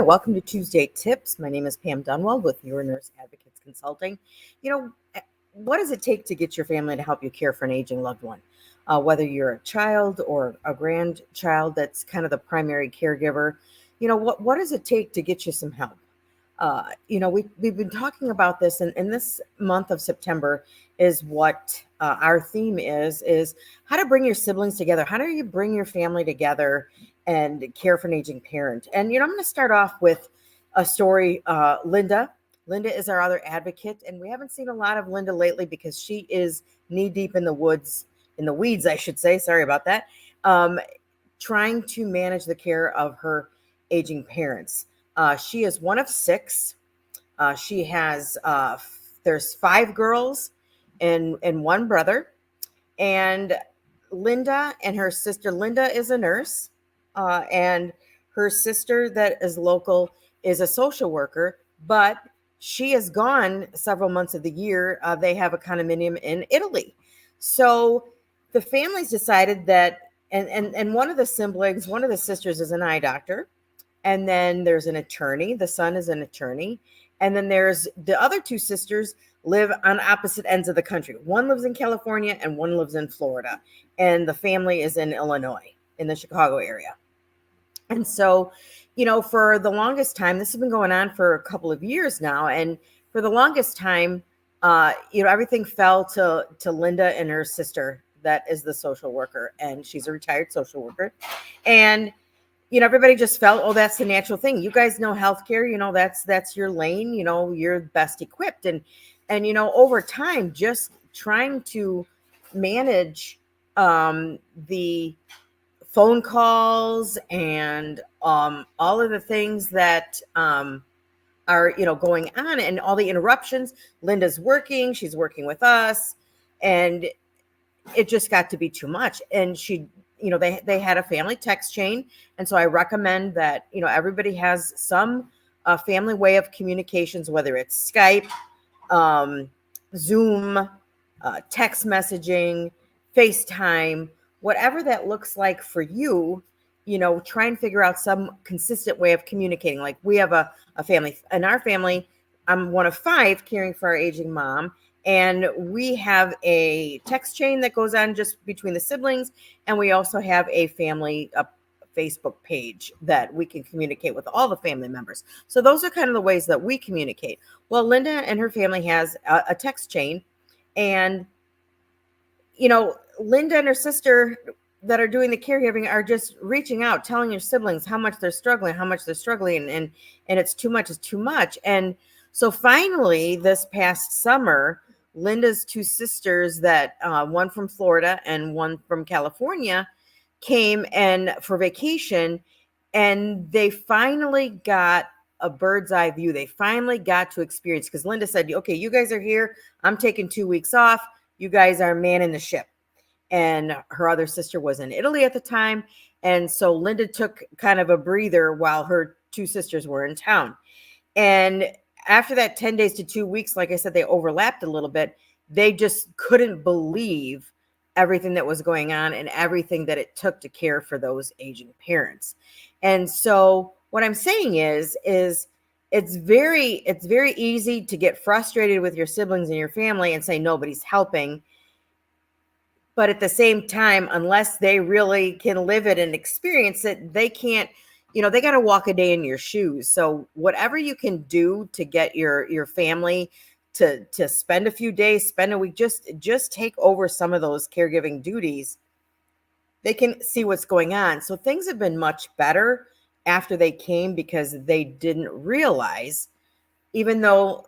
welcome to Tuesday Tips. My name is Pam Dunwell with Your Nurse Advocates Consulting. What does it take to get your family to help you care for an aging loved one? Whether you're a child or a grandchild that's kind of the primary caregiver, what does it take to get you some help? We've been talking about this, and this month of September is what our theme is how to bring your siblings together. How do you bring your family together and care for an aging parent? And I'm going to start off with a story. Linda is our other advocate, and we haven't seen a lot of Linda lately because she is knee deep in the weeds, I should say. Sorry about that. Trying to manage the care of her aging parents. She is one of six. She has there's five girls and one brother. And Linda and her sister, Linda is a nurse, and her sister that is local is a social worker, but she is gone several months of the year. They have a condominium in Italy. So the families decided that, and one of the siblings, one of the sisters is an eye doctor. And then there's an attorney. The son is an attorney. And then there's the other two sisters live on opposite ends of the country. One lives in California and one lives in Florida. And the family is in Illinois, in the Chicago area. And so, for the longest time, this has been going on for a couple of years now. And for the longest time, everything fell to Linda and her sister, that is the social worker. And she's a retired social worker. And everybody just felt, oh, that's the natural thing. You guys know healthcare, that's your lane, you're best equipped. And over time, just trying to manage the phone calls and all of the things that are, going on and all the interruptions. Linda's working, she's working with us, and it just got to be too much. And they had a family text chain. And so I recommend that, everybody has some family way of communications, whether it's Skype, Zoom, text messaging, FaceTime, whatever that looks like for you, try and figure out some consistent way of communicating. Like we have a family. In our family, I'm one of five caring for our aging mom. And we have a text chain that goes on just between the siblings. And we also have a family Facebook page that we can communicate with all the family members. So those are kind of the ways that we communicate. Well, Linda and her family has a text chain. And, Linda and her sister that are doing the caregiving are just reaching out, telling your siblings how much they're struggling. And it's too much. And so finally, this past summer, Linda's two sisters, that one from Florida and one from California, came and for vacation, and they finally got a bird's eye view. They finally got to experience, because Linda said, okay, you guys are here. I'm taking 2 weeks off. You guys are manning the ship. And her other sister was in Italy at the time. And so Linda took kind of a breather while her two sisters were in town. And after that 10 days to 2 weeks, like I said, they overlapped a little bit. They just couldn't believe everything that was going on and everything that it took to care for those aging parents. And so what I'm saying is it's very easy to get frustrated with your siblings and your family and say nobody's helping. But at the same time, unless they really can live it and experience it, they can't, they got to walk a day in your shoes. So whatever you can do to get your family to spend a few days, spend a week, just take over some of those caregiving duties. They can see what's going on. So things have been much better after they came, because they didn't realize, even though,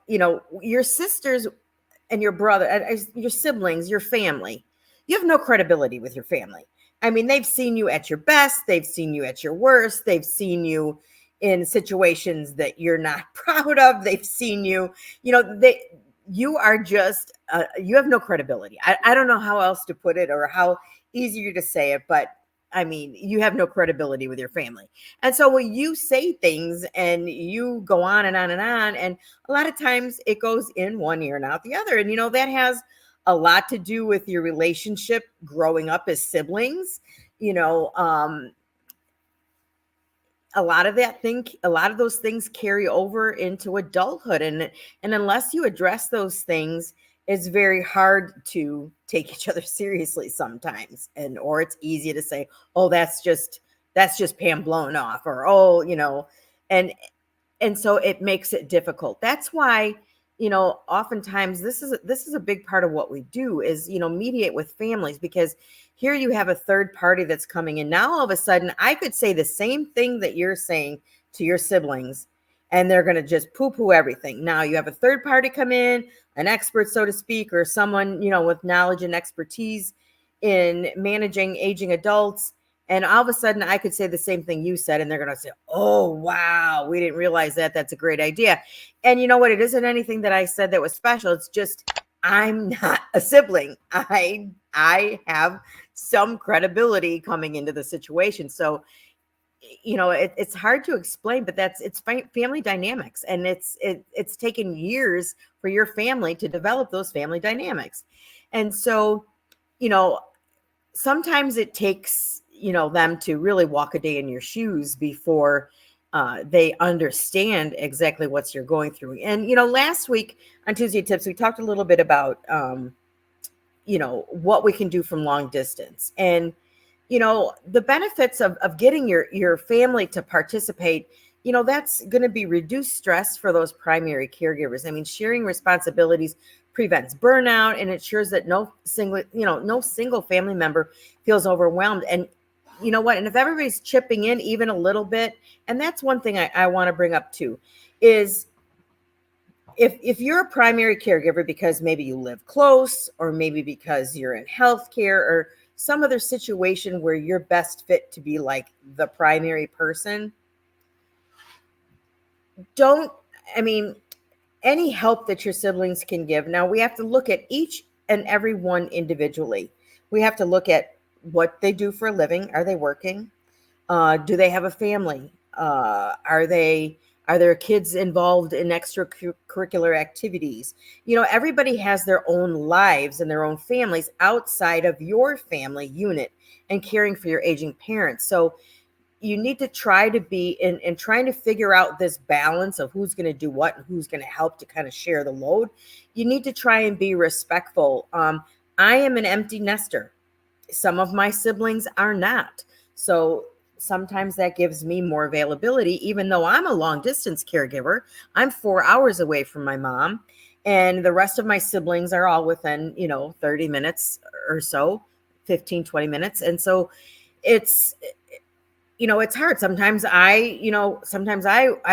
your sisters and your brother, your siblings, your family, you have no credibility with your family. I mean, they've seen you at your best. They've seen you at your worst. They've seen you in situations that you're not proud of. They've seen you, you are just, you have no credibility. I don't know how else to put it or how easier to say it, but I mean, you have no credibility with your family. And so when you say things and you go on and on and on, and a lot of times it goes in one ear and out the other. And, that has a lot to do with your relationship growing up as siblings. a lot of those things carry over into adulthood, and unless you address those things, it's very hard to take each other seriously sometimes, and or it's easy to say, oh, that's just Pam blown off, or oh, and so it makes it difficult. That's why, oftentimes this is a big part of what we do is, mediate with families, because here you have a third party that's coming in. Now all of a sudden I could say the same thing that you're saying to your siblings, and they're going to just poo-poo everything. Now you have a third party come in, an expert, so to speak, or someone, with knowledge and expertise in managing aging adults, and all of a sudden, I could say the same thing you said, and they're going to say, oh, wow, we didn't realize that. That's a great idea. And you know what? It isn't anything that I said that was special. It's just I'm not a sibling. I have some credibility coming into the situation. So, it's hard to explain, but it's family dynamics. And it's taken years for your family to develop those family dynamics. And so, you know, sometimes it takes them to really walk a day in your shoes before they understand exactly what you're going through. And last week on Tuesday Tips, we talked a little bit about what we can do from long distance, and the benefits of getting your family to participate. That's going to be reduced stress for those primary caregivers. I mean, sharing responsibilities prevents burnout and ensures that no single family member feels overwhelmed. And you know what? And if everybody's chipping in even a little bit, and that's one thing I want to bring up too, is if you're a primary caregiver because maybe you live close, or maybe because you're in healthcare, or some other situation where you're best fit to be like the primary person, any help that your siblings can give. Now we have to look at each and every one individually. We have to look at what they do for a living. Are they working? Do they have a family? Are there kids involved in extracurricular activities? Everybody has their own lives and their own families outside of your family unit and caring for your aging parents. So you need to try to be in trying to figure out this balance of who's going to do what and who's going to help to kind of share the load. You need to try and be respectful. I am an empty nester. Some of my siblings are not. So sometimes that gives me more availability, even though I'm a long distance caregiver. I'm 4 hours away from my mom, and the rest of my siblings are all within, 30 minutes or so, 15, 20 minutes. And so it's hard. Sometimes I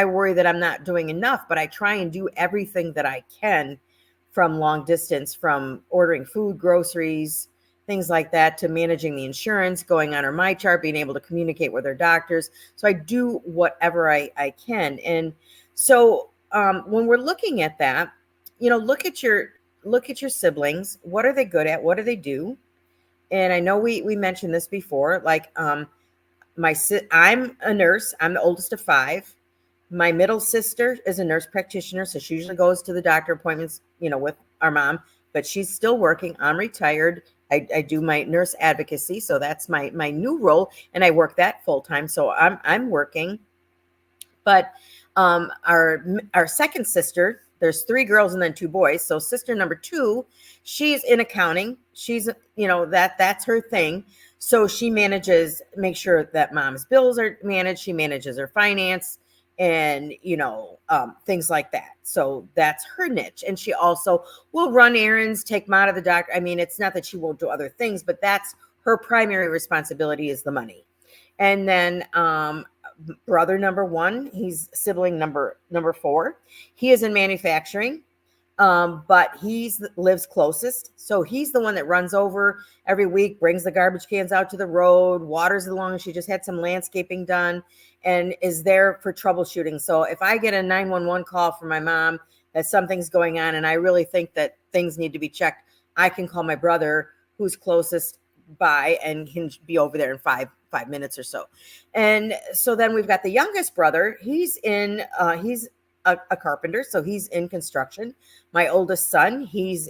worry that I'm not doing enough, but I try and do everything that I can from long distance, from ordering food, groceries, things like that, to managing the insurance, going on our My Chart, being able to communicate with our doctors. So I do whatever I can. And so when we're looking at that, look at your siblings. What are they good at? What do they do? And I know we mentioned this before, like, I'm a nurse. I'm the oldest of 5. My middle sister is a nurse practitioner, so she usually goes to the doctor appointments, with our mom, but she's still working. I'm retired. I do my nurse advocacy, so that's my new role, and I work that full time. So I'm working. But our second sister, there's 3 girls and then 2 boys. So sister number 2, she's in accounting. She's, that's her thing. So she make sure that mom's bills are managed. She manages her finance and, things like that. So that's her niche. And she also will run errands, take mom to the doctor. I mean, it's not that she won't do other things, but that's her primary responsibility, is the money. And then brother number 1, he's sibling number 4. He is in manufacturing. But lives closest. So he's the one that runs over every week, brings the garbage cans out to the road, waters the lawn. She just had some landscaping done, and is there for troubleshooting. So if I get a 911 call from my mom that something's going on and I really think that things need to be checked, I can call my brother, who's closest by, and can be over there in five minutes or so. And so then we've got the youngest brother. He's a carpenter, so he's in construction. My oldest son, he's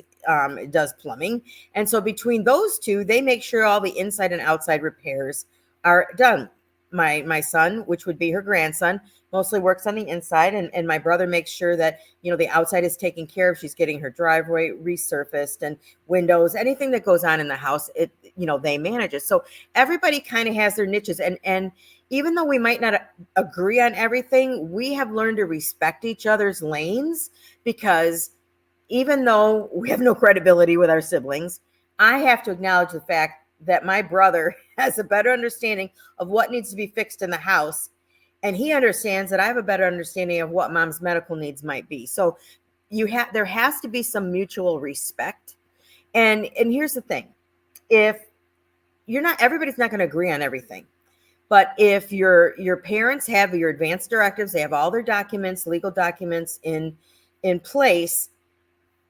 does plumbing. And so between those two, they make sure all the inside and outside repairs are done. my son, which would be her grandson, mostly works on the inside, and my brother makes sure that, the outside is taken care of. She's getting her driveway resurfaced and windows, anything that goes on in the house, they manage it. So everybody kind of has their niches, and even though we might not agree on everything, we have learned to respect each other's lanes, because even though we have no credibility with our siblings, I have to acknowledge the fact that my brother has a better understanding of what needs to be fixed in the house. And he understands that I have a better understanding of what mom's medical needs might be. So there has to be some mutual respect. And here's the thing. If everybody's not going to agree on everything. But if your parents have your advance directives, they have all their documents, legal documents in place,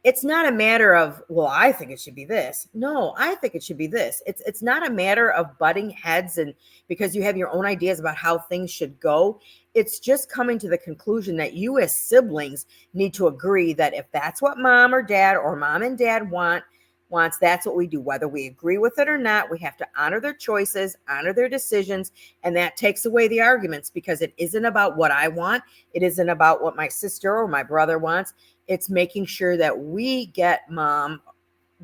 it's not a matter of, well, I think it should be this. No, I think it should be this. It's not a matter of butting heads and because you have your own ideas about how things should go. It's just coming to the conclusion that you as siblings need to agree that if that's what mom or dad or mom and dad wants, that's what we do. Whether we agree with it or not, we have to honor their choices, honor their decisions, and that takes away the arguments, because it isn't about what I want. It isn't about what my sister or my brother wants. It's making sure that we get mom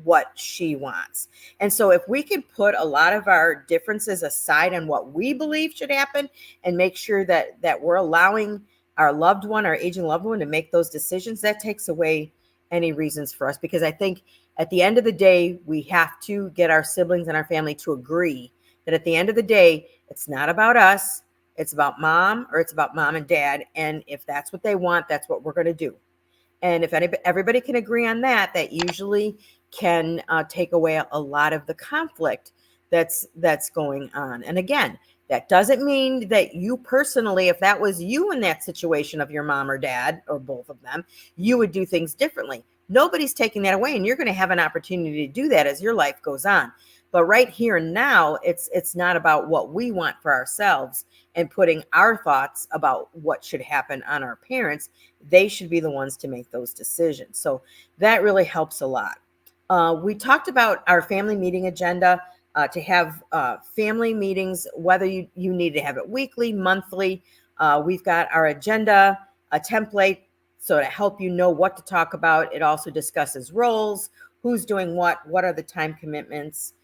what she wants. And so if we can put a lot of our differences aside on what we believe should happen and make sure that we're allowing our loved one, our aging loved one, to make those decisions, that takes away any reasons for us. Because I think at the end of the day, we have to get our siblings and our family to agree that at the end of the day, it's not about us, it's about mom, or it's about mom and dad. And if that's what they want, that's what we're going to do. And if everybody can agree on that, that usually can take away a lot of the conflict that's going on. And again, that doesn't mean that you personally, if that was you in that situation of your mom or dad or both of them, you would do things differently. Nobody's taking that away, and you're going to have an opportunity to do that as your life goes on. But right here and now, it's not about what we want for ourselves and putting our thoughts about what should happen on our parents. They should be the ones to make those decisions. So that really helps a lot. We talked about our family meeting agenda, to have family meetings, whether you need to have it weekly, monthly. We've got our agenda, a template, so to help you know what to talk about. It also discusses roles, who's doing what are the time commitments.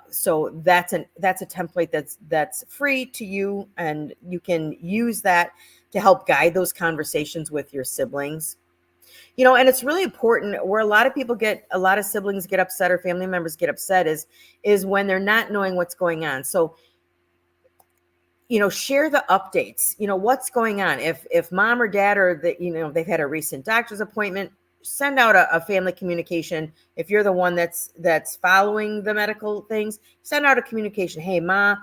So that's a template that's free to you, and you can use that to help guide those conversations with your siblings. And it's really important where a lot of siblings get upset or family members get upset is when they're not knowing what's going on. So, share the updates, what's going on. If mom or dad they've had a recent doctor's appointment, send out a family communication. If you're the one that's following the medical things, send out a communication. Hey, ma,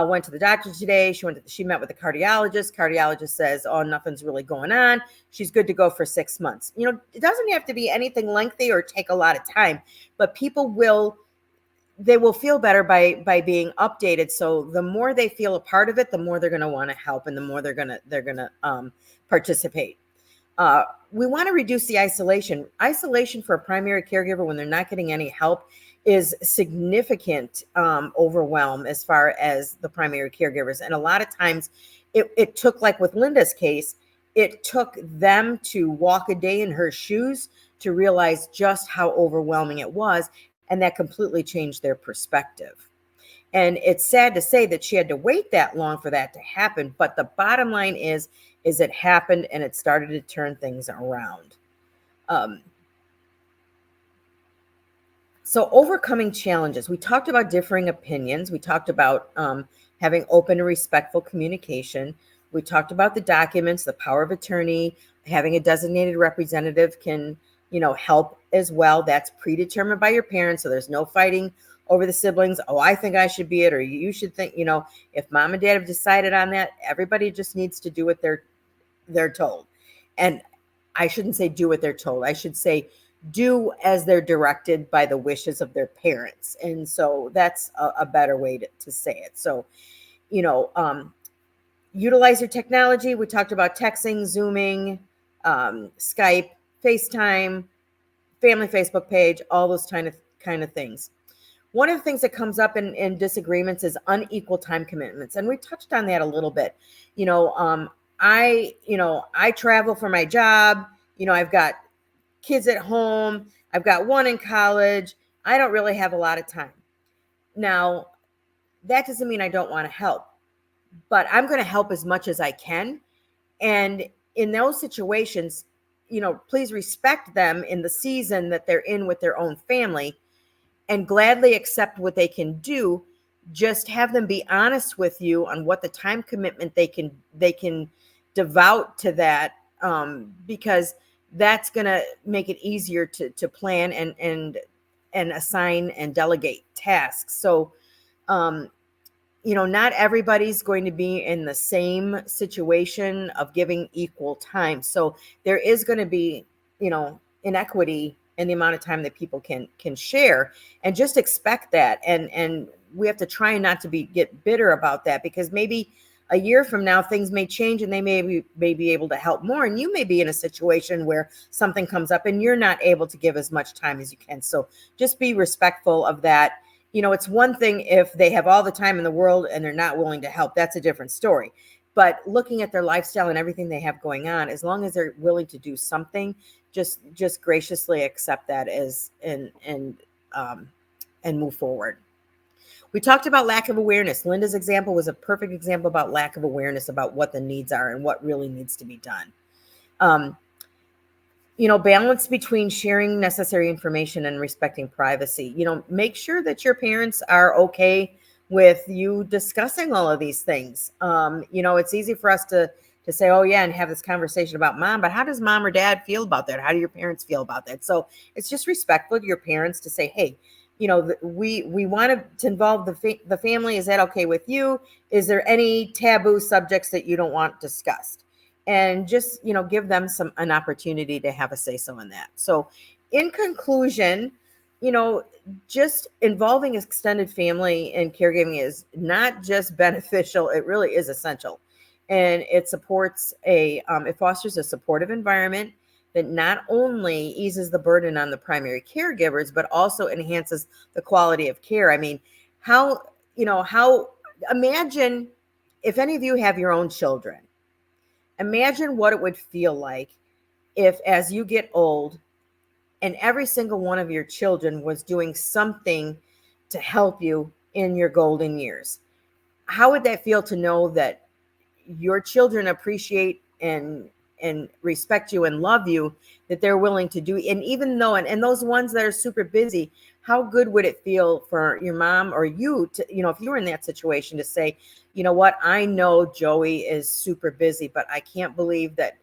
went to the doctor today. She met with the cardiologist. Cardiologist says, oh, nothing's really going on. She's good to go for 6 months. It doesn't have to be anything lengthy or take a lot of time, but people will feel better by being updated. So the more they feel a part of it, the more they're going to want to help, and the more they're going to participate. We want to reduce the isolation. Isolation for a primary caregiver when they're not getting any help is significant overwhelm as far as the primary caregivers. And a lot of times it took, like with Linda's case, it took them to walk a day in her shoes to realize just how overwhelming it was. And that completely changed their perspective. And it's sad to say that she had to wait that long for that to happen. But the bottom line is it happened, and it started to turn things around. So overcoming challenges. We talked about differing opinions. We talked about having open and respectful communication. We talked about the documents, the power of attorney, having a designated representative can, help as well. That's predetermined by your parents. So there's no fighting over the siblings. Oh, I think I should be it, or you should think, if mom and dad have decided on that, everybody just needs to do what they're told. And I shouldn't say do what they're told. I should say do as they're directed by the wishes of their parents. And so that's a better way to say it. So, utilize your technology. We talked about texting, Zooming, Skype, FaceTime, family Facebook page, all those kind of things. One of the things that comes up in disagreements is unequal time commitments. And we touched on that a little bit. You know, I travel for my job. I've got kids at home. I've got one in college. I don't really have a lot of time. Now, that doesn't mean I don't want to help, but I'm going to help as much as I can. And in those situations, please respect them in the season that they're in with their own family and gladly accept what they can do. Just have them be honest with you on what the time commitment they can devote to that, because that's going to make it easier to plan and assign and delegate tasks. So, not everybody's going to be in the same situation of giving equal time. So there is going to be, inequity in the amount of time that people can share, and just expect that. And we have to try not to get bitter about that, because maybe a year from now things may change and they may be able to help more, and you may be in a situation where something comes up and you're not able to give as much time as you can. So just be respectful of that. It's one thing if they have all the time in the world and they're not willing to help. That's a different story. But looking at their lifestyle and everything they have going on, as long as they're willing to do something, just graciously accept that as and move forward. We talked about lack of awareness. Linda's example was a perfect example about lack of awareness about what the needs are and what really needs to be done. Balance between sharing necessary information and respecting privacy. Make sure that your parents are okay with you discussing all of these things. It's easy for us to say, oh yeah, and have this conversation about mom, but how does mom or dad feel about that? How do your parents feel about that? So it's just respectful to your parents to say, hey, we want to involve the family. Is that okay with you? Is there any taboo subjects that you don't want discussed? And just, give them an opportunity to have a say so in that. So in conclusion, just involving extended family and caregiving is not just beneficial, it really is essential. And it supports it fosters a supportive environment that not only eases the burden on the primary caregivers, but also enhances the quality of care. I mean, imagine if any of you have your own children, imagine what it would feel like if, as you get old, and every single one of your children was doing something to help you in your golden years. How would that feel to know that your children appreciate and respect you and love you, that they're willing to do? And even though, and those ones that are super busy, how good would it feel for your mom or you to, if you were in that situation, to say, you know what, I know Joey is super busy, but I can't believe that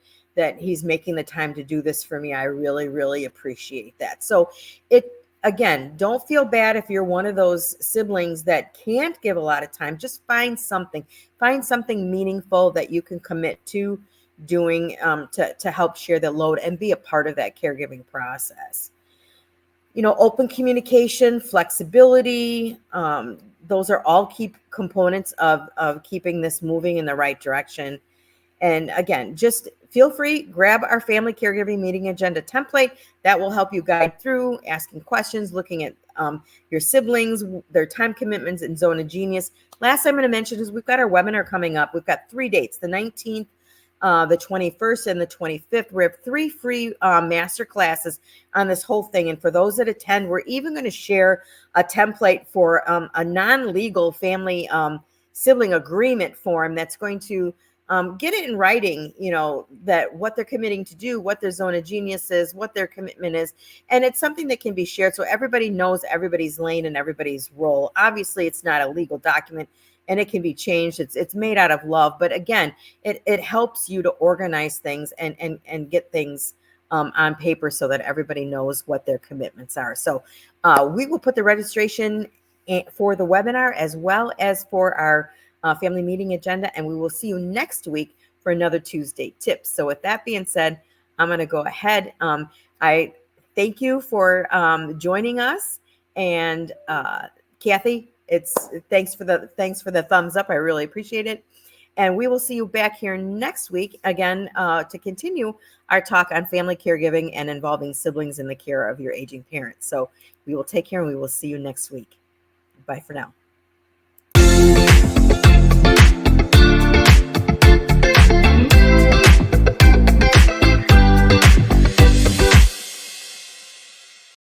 he's making the time to do this for me. I really, really appreciate that. So again, don't feel bad if you're one of those siblings that can't give a lot of time. Just find something meaningful that you can commit to doing, to help share the load and be a part of that caregiving process. Open communication, flexibility, those are all key components of keeping this moving in the right direction. And again, just feel free, grab our family caregiving meeting agenda template. That will help you guide through asking questions, looking at your siblings, their time commitments, and Zone of Genius. Last I'm going to mention is we've got our webinar coming up. We've got 3 dates, the 19th, the 21st, and the 25th. We have 3 free master classes on this whole thing. And for those that attend, we're even going to share a template for a non-legal family sibling agreement form that's going to get it in writing, that what they're committing to do, what their zone of genius is, what their commitment is. And it's something that can be shared so everybody knows everybody's lane and everybody's role. Obviously, it's not a legal document and it can be changed. It's made out of love. But again, it helps you to organize things and get things on paper so that everybody knows what their commitments are. So we will put the registration for the webinar as well as for our family meeting agenda, and we will see you next week for another Tuesday Tips. So with that being said, I'm going to go ahead. I thank you for joining us, and Kathy, thanks for the thumbs up. I really appreciate it. And we will see you back here next week again to continue our talk on family caregiving and involving siblings in the care of your aging parents. So we will take care and we will see you next week. Bye for now.